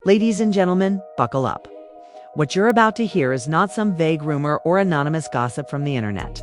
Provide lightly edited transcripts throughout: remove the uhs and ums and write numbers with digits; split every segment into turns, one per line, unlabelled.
Ladies and gentlemen, buckle up. What you're about to hear is not some vague rumor or anonymous gossip from the internet.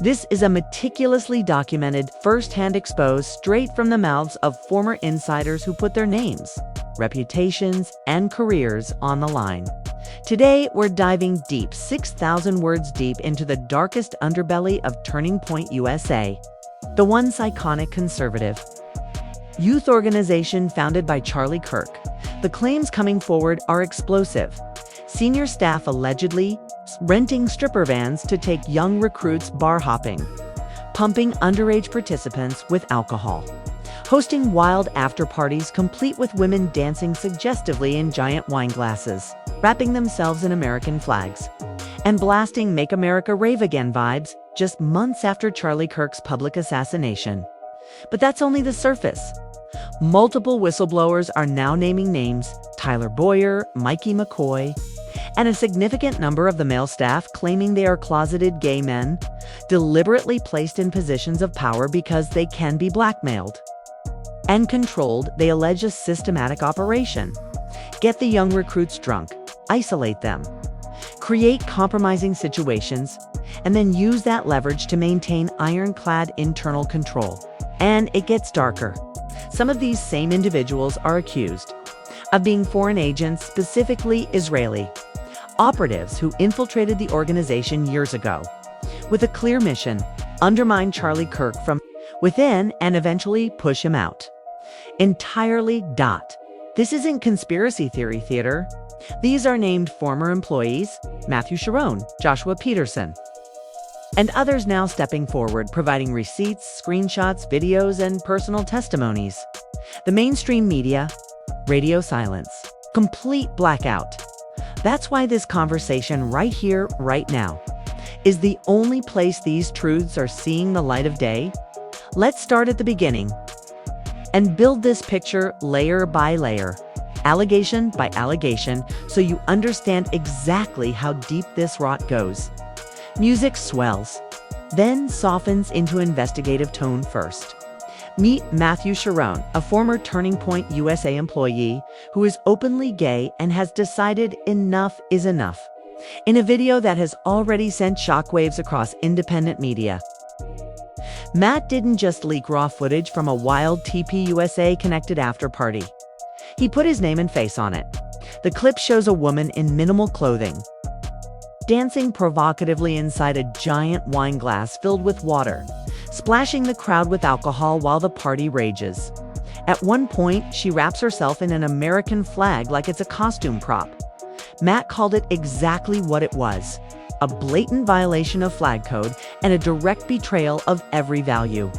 This is a meticulously documented, first-hand exposed straight from the mouths of former insiders who put their names, reputations, and careers on the line. Today, we're diving deep, 6,000 words deep, into the darkest underbelly of Turning Point USA, the once iconic conservative youth organization founded by Charlie Kirk. The claims coming forward are explosive. Senior staff allegedly renting stripper vans to take young recruits bar hopping, pumping underage participants with alcohol, hosting wild after parties complete with women dancing suggestively in giant wine glasses, wrapping themselves in American flags, and blasting Make America Rave Again vibes just months after Charlie Kirk's public assassination. But that's only the surface. Multiple whistleblowers are now naming names: Tyler Boyer, Mikey McCoy, and a significant number of the male staff claiming they are closeted gay men, deliberately placed in positions of power because they can be blackmailed and controlled. They allege a systematic operation: get the young recruits drunk, isolate them, create compromising situations, and then use that leverage to maintain ironclad internal control. And it gets darker. Some of these same individuals are accused of being foreign agents, specifically Israeli operatives who infiltrated the organization years ago with a clear mission: undermine Charlie Kirk from within and eventually push him out entirely. This isn't conspiracy theory theater. These are named former employees: Matthew Sharon, Joshua Peterson, and others now stepping forward, providing receipts, screenshots, videos, and personal testimonies. The mainstream media, radio silence, complete blackout. That's why this conversation right here, right now, is the only place these truths are seeing the light of day. Let's start at the beginning and build this picture layer by layer, allegation by allegation, so you understand exactly how deep this rot goes. Music swells, then softens into investigative tone first. Meet Matthew Sharon, a former Turning Point USA employee who is openly gay and has decided enough is enough, in a video that has already sent shockwaves across independent media. Matt didn't just leak raw footage from a wild TPUSA-connected after-party. He put his name and face on it. The clip shows a woman in minimal clothing, dancing provocatively inside a giant wine glass filled with water, splashing the crowd with alcohol while the party rages. At one point, she wraps herself in an American flag like it's a costume prop. Matt called it exactly what it was: a blatant violation of flag code and a direct betrayal of every value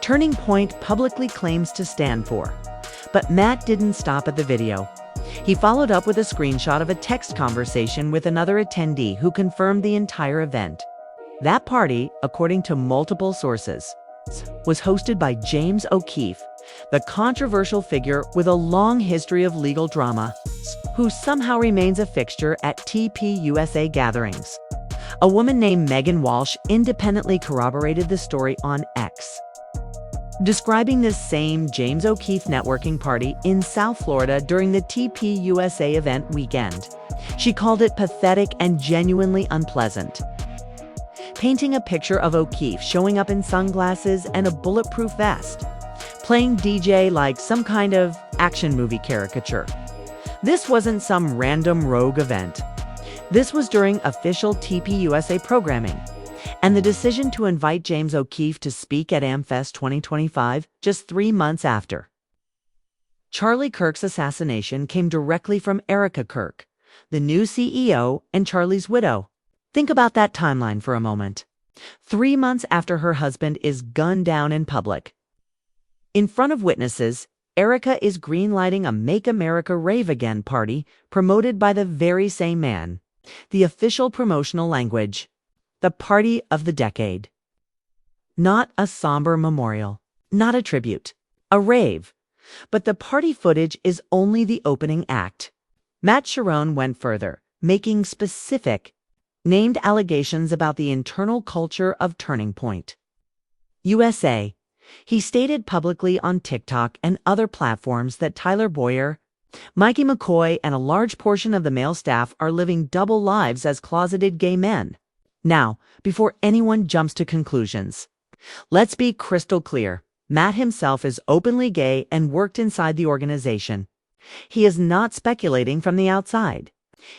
Turning Point publicly claims to stand for. But Matt didn't stop at the video. He followed up with a screenshot of a text conversation with another attendee who confirmed the entire event. That party, according to multiple sources, was hosted by James O'Keefe, the controversial figure with a long history of legal drama, who somehow remains a fixture at TPUSA gatherings. A woman named Megan Walsh independently corroborated the story on X, describing this same James O'Keefe networking party in South Florida during the TPUSA event weekend. She called it pathetic and genuinely unpleasant, painting a picture of O'Keefe showing up in sunglasses and a bulletproof vest, playing DJ like some kind of action movie caricature. This wasn't some random rogue event. This was during official TPUSA programming, and the decision to invite James O'Keefe to speak at AmFest 2025 just 3 months after Charlie Kirk's assassination came directly from Erika Kirk, the new CEO and Charlie's widow. Think about that timeline for a moment. 3 months after her husband is gunned down in public, in front of witnesses, Erika is greenlighting a Make America Rave Again party promoted by the very same man. The official promotional language: the party of the decade. Not a somber memorial, not a tribute, a rave. But the party footage is only the opening act. Matt Sharon went further, making specific, named allegations about the internal culture of Turning Point USA. He stated publicly on TikTok and other platforms that Tyler Boyer, Mikey McCoy and a large portion of the male staff are living double lives as closeted gay men. Now, before anyone jumps to conclusions, let's be crystal clear. Matt himself is openly gay and worked inside the organization. He is not speculating from the outside.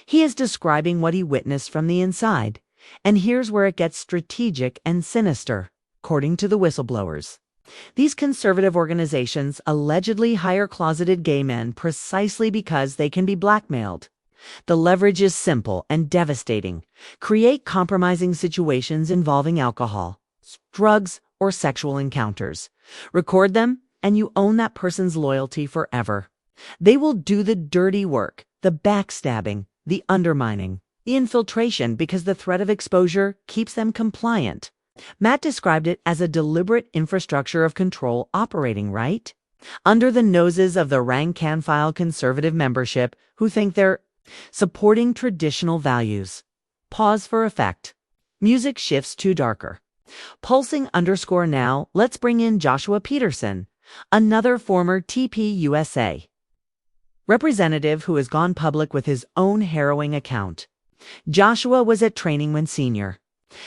He is describing what he witnessed from the inside. And here's where it gets strategic and sinister, according to the whistleblowers. These conservative organizations allegedly hire closeted gay men precisely because they can be blackmailed. The leverage is simple and devastating. Create compromising situations involving alcohol, drugs, or sexual encounters. Record them, and you own that person's loyalty forever. They will do the dirty work, the backstabbing, the undermining, the infiltration, because the threat of exposure keeps them compliant. Matt described it as a deliberate infrastructure of control operating right under the noses of the rank-and-file conservative membership who think they're supporting traditional values. Pause for effect. Music shifts to darker. Pulsing_now, let's bring in Joshua Peterson, another former TPUSA representative who has gone public with his own harrowing account. Joshua was at training when senior.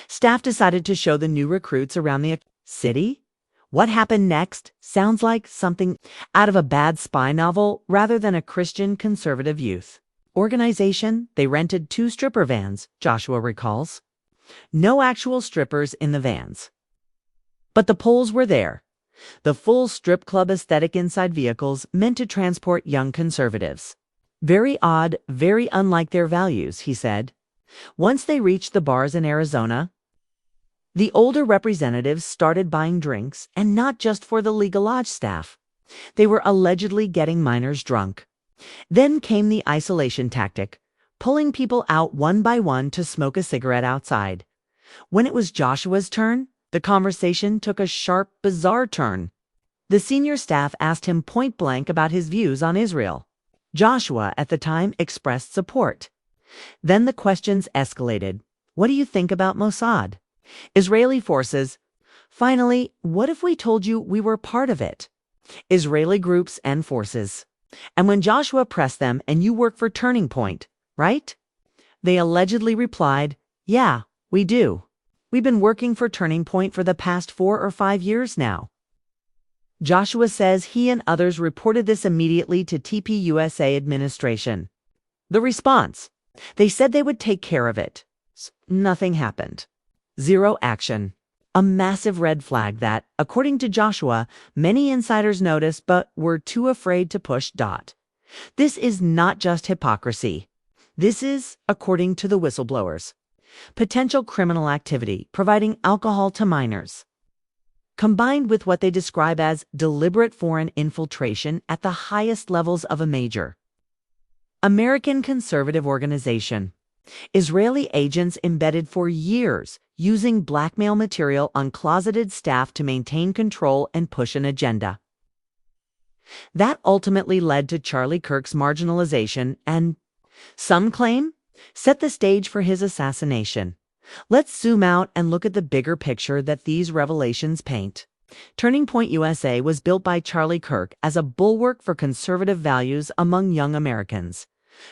Staff decided to show the new recruits around the city. What happened next sounds like something out of a bad spy novel rather than a Christian conservative youth organization. They rented 2 stripper vans, Joshua recalls. No actual strippers in the vans. But the poles were there. The full strip club aesthetic inside vehicles meant to transport young conservatives. Very odd, very unlike their values, he said. Once they reached the bars in Arizona, the older representatives started buying drinks, and not just for the legal lodge staff. They were allegedly getting minors drunk. Then came the isolation tactic, pulling people out one by one to smoke a cigarette outside. When it was Joshua's turn, the conversation took a sharp, bizarre turn. The senior staff asked him point blank about his views on Israel. Joshua, at the time, expressed support. Then the questions escalated. What do you think about Mossad? Israeli forces. Finally, what if we told you we were part of it? Israeli groups and forces. And when Joshua pressed them, and you work for Turning Point, right? They allegedly replied, yeah, we do. We've been working for Turning Point for the past 4 or 5 years now. Joshua says he and others reported this immediately to TPUSA administration. The response: they said they would take care of it. Nothing happened. Zero action. A massive red flag that, according to Joshua, many insiders noticed but were too afraid to push. This is not just hypocrisy. This is, according to the whistleblowers, potential criminal activity providing alcohol to minors, combined with what they describe as deliberate foreign infiltration at the highest levels of a major American conservative organization. Israeli agents embedded for years, using blackmail material on closeted staff to maintain control and push an agenda. That ultimately led to Charlie Kirk's marginalization and, some claim, set the stage for his assassination. Let's zoom out and look at the bigger picture that these revelations paint. Turning Point USA was built by Charlie Kirk as a bulwark for conservative values among young Americans.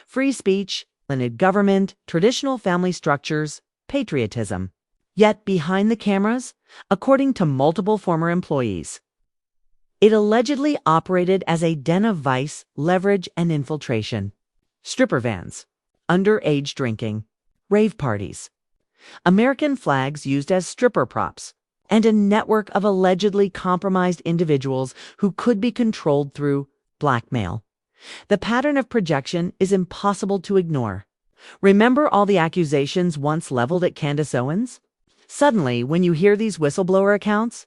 Free speech, limited government, traditional family structures, patriotism. Yet behind the cameras, according to multiple former employees, it allegedly operated as a den of vice, leverage, and infiltration. Stripper vans, underage drinking, rave parties, American flags used as stripper props, and a network of allegedly compromised individuals who could be controlled through blackmail. The pattern of projection is impossible to ignore. Remember all the accusations once leveled at Candace Owens? Suddenly, when you hear these whistleblower accounts,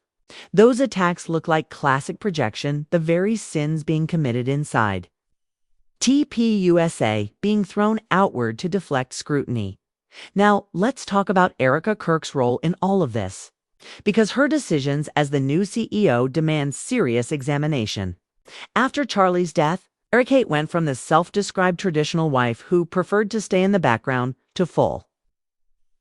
those attacks look like classic projection, the very sins being committed inside. TPUSA being thrown outward to deflect scrutiny. Now, let's talk about Erika Kirk's role in all of this, because her decisions as the new CEO demand serious examination. After Charlie's death, Erika went from the self-described traditional wife who preferred to stay in the background to full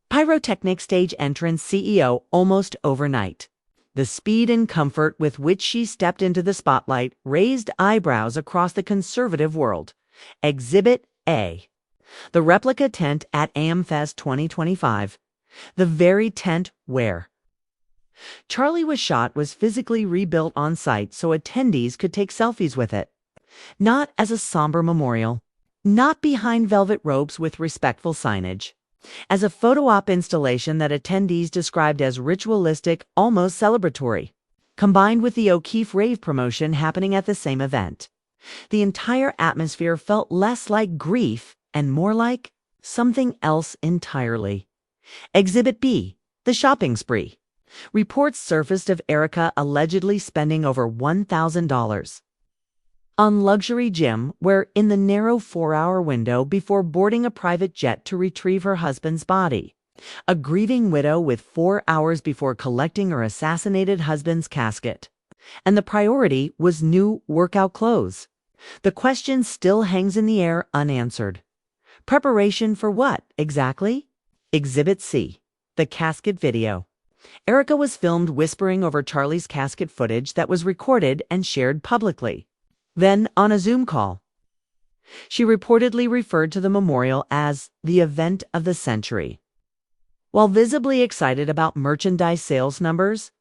pyrotechnic stage entrance CEO almost overnight. The speed and comfort with which she stepped into the spotlight raised eyebrows across the conservative world. Exhibit A. The replica tent at AmFest 2025. The very tent where Charlie was shot was physically rebuilt on site so attendees could take selfies with it. Not as a somber memorial, not behind velvet ropes with respectful signage, as a photo op installation that attendees described as ritualistic, almost celebratory, combined with the O'Keefe rave promotion happening at the same event. The entire atmosphere felt less like grief and more like something else entirely. Exhibit B. The shopping spree. Reports surfaced of Erika allegedly spending over $1,000 on luxury gym where in the narrow 4-hour window before boarding a private jet to retrieve her husband's body. A grieving widow with 4 hours before collecting her assassinated husband's casket. And the priority was new workout clothes. The question still hangs in the air unanswered. Preparation for what, exactly? Exhibit C. The casket video. Erika was filmed whispering over Charlie's casket footage that was recorded and shared publicly. Then, on a Zoom call, she reportedly referred to the memorial as the event of the century. While visibly excited about merchandise sales numbers,